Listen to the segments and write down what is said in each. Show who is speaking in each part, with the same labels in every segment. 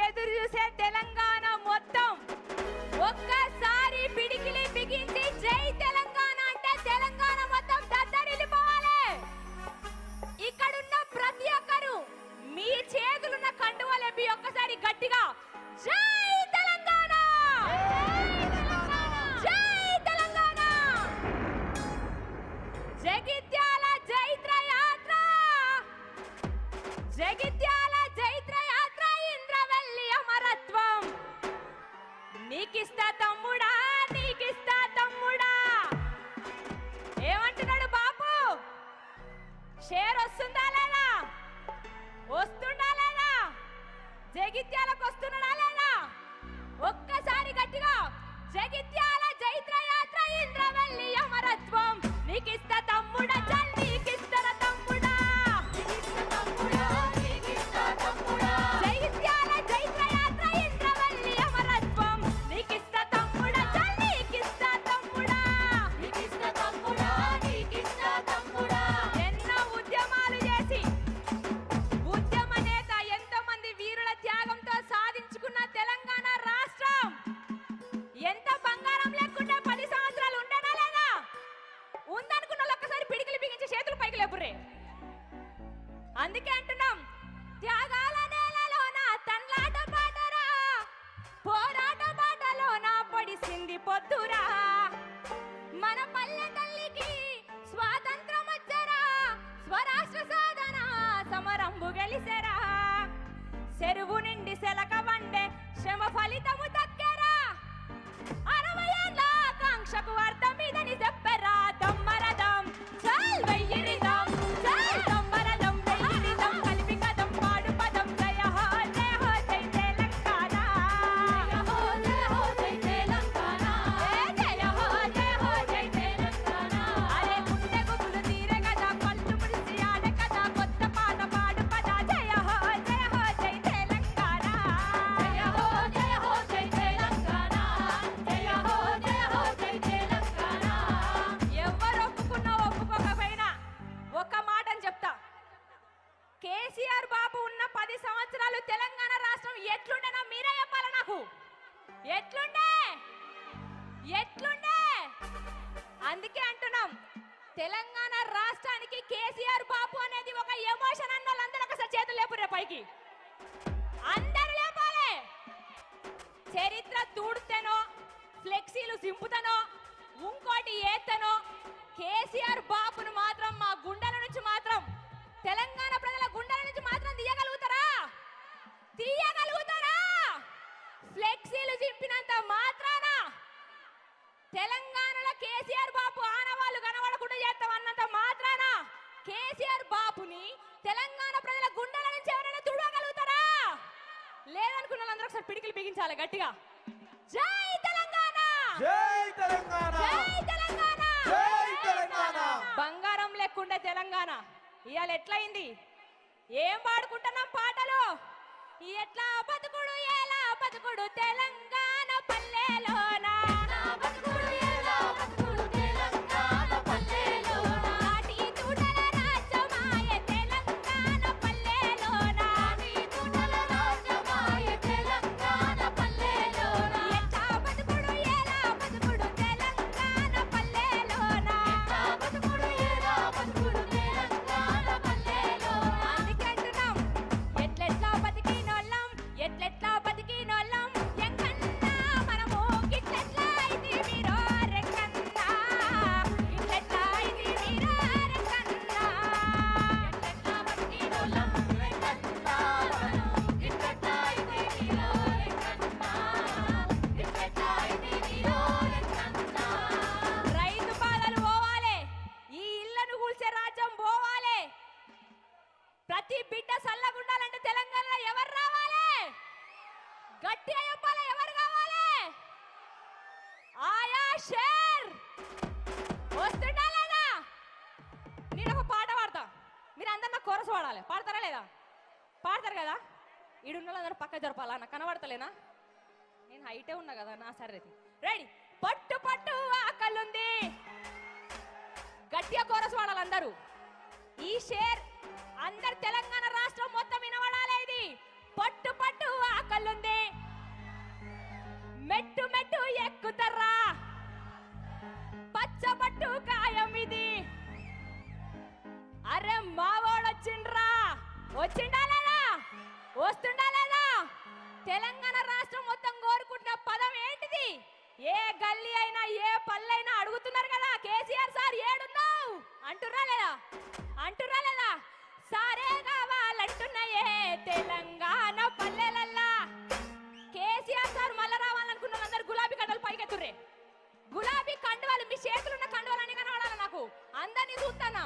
Speaker 1: ఎదురు చూసే తెలంగాణ మొత్తం ఒక్కసారి పిడికిలి బిగించి జై తెలంగాణ అంటే తెలంగాణ మొత్తం దద్దరిల్లిపోవాలి. ఇక్కడున్న ప్రతి ఒక్కరు మీ చేతులున్న కండువలెప్పి ఒక్కసారి గట్టిగా జై తెలంగాణ, జై తెలంగాణ. జగిత్యాల జైత్ర యాత్ర, జగిత్యాల జైత్ర యాత్ర, ఇంద్రవెల్లి అమరత్వం. నీకిస్తా తమ్ముడా, నీకిస్తా తమ్ముడా. ఏమంటున్నాడు బాపు? షేర్ వస్తుందా లేదా? వస్తుందా లేదా? జగిత్యాలకు వస్తున్నాడా లేదా? ఒక్కసారి గట్టిగా జగిత్యాల జైత్ర యాత్ర, ఇంద్రవెల్లి అమరత్వం. నీకిస్తా తమ్ముడా, చల్ నీకిస్తారా తమ్ముడా. జగిత్యాల జైత్ర యాత్ర, ఇంద్రవెల్లి అమరత్వం. నీకిస్తా తమ్ముడా, చల్ నీకిస్తా తమ్ముడా. ఎన్నో ఉద్యమాలు చేసి ఉద్యమ నేత ఎంతో మంది వీరుల త్యాగంతో సాధించుకున్న తెలంగాణ రాష్ట్రం ఎంత బంగారం లేకుండా 10 సంవత్సరాలు ఉండనా లేదా? ఉందనుకున్న వాళ్ళు ఒక్కసారి పిడికిలి బిగించి చేతులు పైకి లేపుర్రే. అందుకే అంటున్నాం, త్యాగాల నేలలోన తన్లాట పాటరా, పోరాట బాటలోన పొడిసింది పొద్దురా. మన పల్లె తల్లికి స్వాతంత్రం వచ్చరా, స్వరాష్ట్ర సాధన సమరంబు గెలిసెరా. చెరువు నిండి సెలక వండే శ్రమ ఫలితము దక్కరా. 60 ఏళ్ళ ఆకాంక్షకు అర్థం ఇదని చెప్పరా. దమ్మరదం చల్ వెయ్యిరిదం, చల్ దమ్మరదం వెయ్యిరిదం, కలిపి కదం పాడు పదం. జయ హో జయ హో జై తెలంగాణ, జయ హో జయ హో జై తెలంగాణ, జయ హో జయ హో జై తెలంగాణ. అరే గుండె గుబులు తీరే కదా, కళ్ళు ముడిసి ఆడే కదా, కొత్త పాట పాడు పద. జయ హో జయ హో జై తెలంగాణ, జయ హో జయ హో జై తెలంగాణ, జయ హో జయ హో జై తెలంగాణ. ఎవరు ఒప్పుకున్నా ఒప్పుకోకపోయినా ఒక మాటని చెప్తా. కేసీఆర్ బాబు ఉన్న 10 సంవత్సరాలు తెలంగాణ రాష్ట్రం ఎట్లుండేనా మీరే చెప్పాలి నాకు. ఎట్లుండే ఎట్లుండే? అందుకే అంటున్నాం, తెలంగాణ రాష్ట్రానికి కేసీఆర్ బాబు అనేది ఒక ఎమోషన్ అన్న వాళ్ళందరూ ఒకసారి చేతులు లేపురే పైకి. అందరూ లేపాలి. చరిత్ర తూడుతేనో, ఫ్లెక్సీలు సింపుతనో, ఇంకోటి ఏతనో కేసీఆర్ బాబును మాత్రం మా గుండెల నుంచి మాత్రం, తెలంగాణ ప్రజల గుండెల నుంచి మాత్రం తీయగలుగుతారా? తీయగలుగుతారా? ఫ్లెక్సీలు చింపినంత మాత్రాన తెలంగాణలో కేసీఆర్ బాబు ఆనవాళ్ళు కనబడకుండా చేస్తాం అన్నంత మాత్రాన కేసీఆర్ బాబుని తెలంగాణ ప్రజల గుండెల నుంచి ఎవరైనా తుడగలుగుతారా? లేదనుకున్న వాళ్ళందరూ ఒకసారి పిడికిలు బిగించాలి గట్టిగా. జై తెలంగాణ,
Speaker 2: జై తెలంగాణ,
Speaker 1: జై తెలంగాణ,
Speaker 2: జై తెలంగాణ.
Speaker 1: బంగారం లేకుండే తెలంగాణ ఇవాళ ఎట్లయింది? ఏం పాడుకుంటున్నాం పాటలు? ఎట్లా బతుకుడు ఎలా బతుకుడు తెలంగాణ పల్లెలోనా, నాటి తూటల రాజ్యమాయ తెలంగాణ పల్లెలోనా, ఎట్లా బతుకుడు ఎలా బతుకుడు తెలంగాణ పల్లెలోనా. అందుకే అంటున్నాం, ఎట్లెట్లా బతికినోళ్ళం, ఎట్లెట్లా బతికినోళ్ళం, ఎంకన్నా మనము గిట్లెట్లా అయితే మీరో రెక్కన్నా, ఇట్లెట్లా అయితే మీరో రెక్కన్నా. ఎట్లెట్లా బతికినోళ్ళం, రెక్కన్నా మనము, ఇట్లెట్లా అయితే మీరో రెక్కన్నా, ఇట్లెట్లా అయితే మీరో రెక్కన్నా. రైతు బాధలు పోవాలి, ఈ ఇళ్లను కూల్చే రాజ్యం పోవాలి. ప్రతి బిడ్డ సల్లగుండాలంటే తెలంగాణలో ఎవరు రావాలి? గట్టిగా చెప్పాలి, ఎవరు కావాలి? ఆయా షేర్ వస్తుందా లేదా? నేను ఒక పాట పాడతా, మీరు అందరు నాకు కోరస్ పాడాలి. పాడతారా లేదా? పాడతారు కదా? ఈడున్న వాళ్ళందరూ పక్క జరపాలా? నాకు కనబడతలేనా? నేను హైటే ఉన్నా కదా. నా సరే రెడీ. పట్టు పట్టు ఆకలుంది, గట్టిగా కోరస్ పాడాలి అందరూ. ఈ షేర్ అందరు తెలంగాణ రాష్ట్రం మొత్తం వినబడాలి. ఇది పట్టు పట్టు ఆకలు వచ్చిండా లేదా? వస్తుండా లేదా? తెలంగాణ రాష్ట్రం మొత్తం కోరుకుంటున్న పదం ఏంటిది? ఏ గల్లీ అయినా ఏ పల్లెైనా అడుగుతున్నారు కదా, కేసీఆర్ సార్ ఏడున్నావు అంటుర్రా లేదా? అంటుర్రా లేదా? సారే కావాలంటున్నాయే తెలంగాణ పల్లెలల్లా. కేసీఆర్ సార్ మళ్ళా రావాలనుకున్న అందరు గులాబీ కండలు పైకెత్తుర్రే. గులాబీ కండువాలు, మీ చేతులున్న కండువాలని కనబడాలి నాకు. అందరినీ చూస్తానా?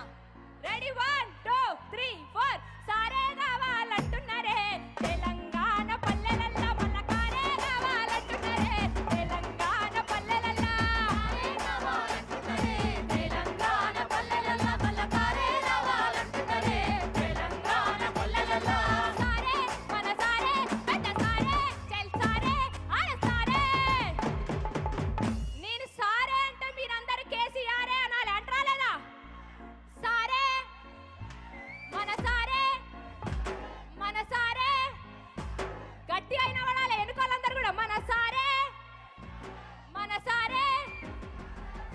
Speaker 1: రెడీ 1 2 3 4. సారే కావాలంటున్నారే తెలంగాణ పల్లెలల్లా, మళ్ళా కారే కావాలంటున్నారే తెలంగాణ పల్లెలల్లా. తెలంగాణ పల్లెలల్లా, మళ్ళా కారే కావాలంటున్నారే తెలంగాణ పల్లెలల్లా. సారే మన సారే, పెద్ద సారే, చెల్ సారే, ఆడ సారే. నేను సారే అంటే మీరందరూ కేసీఆరే అనాలి. అంటారా లేదా? సారే మన సారే, మన సారే గట్టి అయిన పడాలి. ఎన్నుకోవాలందరూ కూడా మన సారే, మన సారే,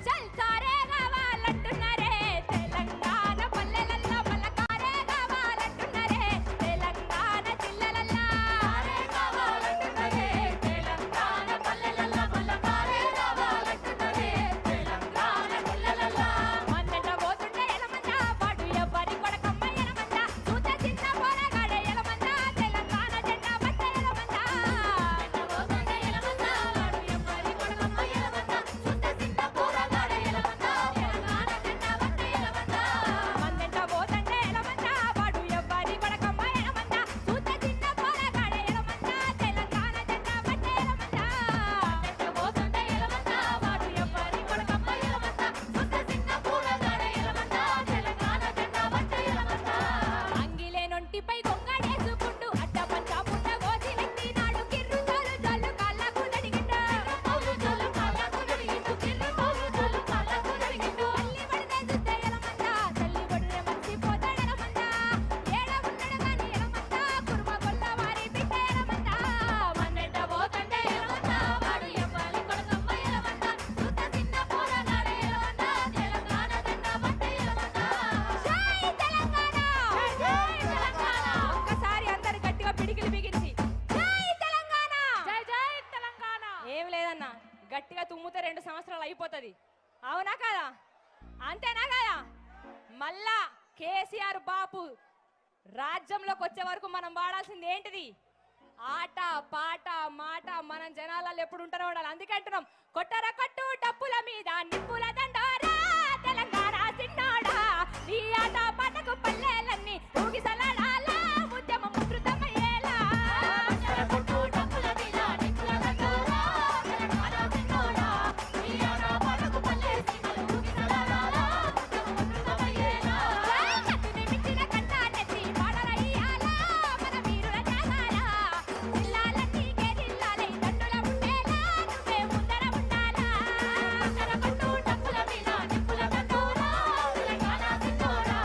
Speaker 1: చల్ సారే కావాలంటున్నారే తెలంగాణ పల్లెలల్లా, మళ్ళా కారే కావాలంటున్నారే తెలంగాణ జిల్లలల్లా. సారే కావాలంటున్నారే తెలంగాణ పల్లెలల్లా, మళ్ళా కారే కావాలంటున్నారే తెలంగాణ జిల్లలల్లా. మందట పోతుంటే ఎలమంద, వాడు ఎవ్వరి కొడకమ్మ ఎలమంద, చూత చిన్న పోరగాడే ఎలమంద, తెలంగాణ జెండా పట్ట ఎలమంద. మందట పోతుంటే ఎలమంద, వాడు ఎవ్వరి కొడకమ్మ ఎలమంద, చూత చిన్న పోరగాడే ఎలమంద, తెలంగాణ జెండా పట్ట ఎలమంద. మందట పోతుంటే ఎలమంద, వాడు ఎవ్వరి కొడకమ్మ ఎలమంద, చూత చిన్న పోరగాడే ఎలమంద, తెలంగాణ జెండా పట్ట ఎలమంద. మందట పోతుంటే ఎలమంద, వాడు ఎవ్వరి కొడకమ్మ ఎలమంద, చూత చిన్న పోరగాడే ఎలమంద, తెలంగాణ జెండా పట్ట ఎలమంద. అంగిలే నొంటిపై గొంగడేసుకుంటూ అడ్డ పంచ పుట్ట గోసి నెత్తినాడు, కిర్రు తోలు జల్లు కాళ్ళకు నడిగిండు, తోలు జల్లు కాళ్ళకు నడిగిండు, కిర్రు తోలు జల్లు కాళ్ళకు నడిగిండు. తల్లి పడితే చూస్తే ఎలమంద, తల్లి పడితే మర్చిపోతాడు ఎలమంద, ఏడ ఉన్నాడు గాని ఎలమంద, కుర్మ గొల్ల వారి బిడ్డ ఎలమంద. మన్నెట పోతంటే ఎలమంద, వాడు ఎవ్వరి కొడకమ్మ ఎలమంద, చూత చిన్న పోరగాడే ఎలమంద, తెలంగాణ జెండా పట్ట ఎలమంద. జై తెలంగాణ, జై తెలంగాణ. ఒక్కసారి అందరు గట్టిగా పిడికిలి బిగించి జై తెలంగాణ, జై జై తెలంగాణ. ఏం లేదన్నా, గట్టిగా తుమ్ముతే 2 సంవత్సరాలు అయిపోతుంది. అవునా కదా? అంతేనా కదా? మళ్ళా కేసీఆర్ బాపు రాజ్యంలోకి వచ్చే వరకు మనం వాడాల్సింది ఏంటిది? ఆట పాట మాట. మనం జనాలలో ఎప్పుడు ఉంటారో ఉండాలి. అందుకే అంటున్నాం, కొట్టర కొట్టు డప్పుల మీద నిప్పుల దండోరా తెలంగాణ సిన్నోడా, ఈ ఆట పాటకు పల్లెలన్నీ ఊగిసలాడాలా, ఉద్యమం ఉధృతమయ్యేలా. కొట్టర కొట్టు డప్పుల మీద నిప్పుల దండోరా తెలంగాణ సిన్నోడా, ఈ ఆట పాటకు పల్లెలన్నీ ఊగిసలాడాలా, ఉద్యమం ఉధృతమయ్యేలా. కత్తిని మించిన కంటానెత్తి పాడరయ్యాలా, మన వీరుల త్యాగాల జిల్లాలన్నీ కేరిల్లాలై దండుల ఉండేలా, నువ్వే ముందర ఉండాలా. కొట్టర కొట్టు డప్పుల మీద నిప్పుల దండోరా తెలంగాణ సిన్నోడా,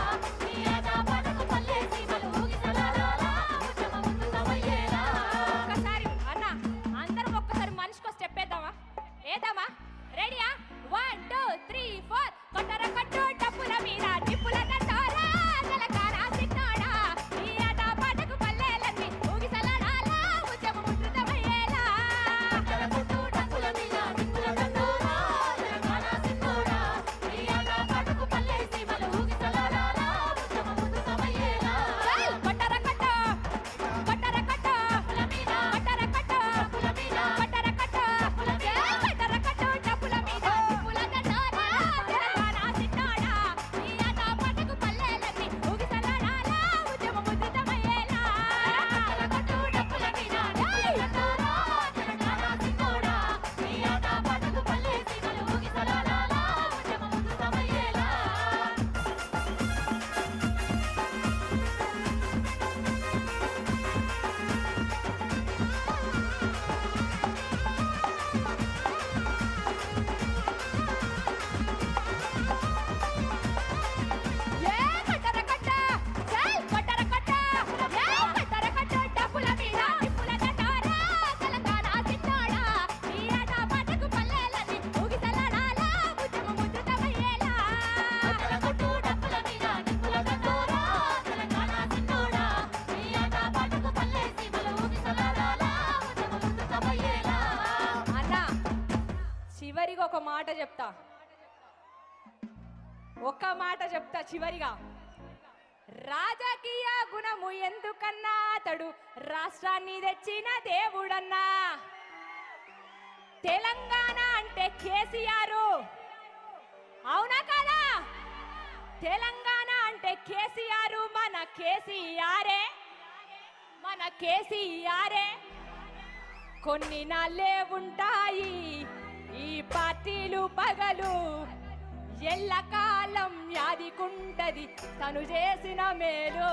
Speaker 1: చెప్తా, ఒక్క మాట చెప్తా చివరిగా. రాజకీయ గుణము ఎందుకన్నా అతడు రాష్ట్రాన్ని తెచ్చిన దేవుడన్నా. తెలంగాణ అంటే కేసీఆర్, అవునా కదా? తెలంగాణ అంటే కేసీఆర్, మన కేసీఆరే, మన కేసీఆరే. కొన్ని నాళ్ళే ఉంటాయి ఈ పార్టీలు పగలు, ఎల్లకాలం యాదికుంటది తను చేసిన మేలు.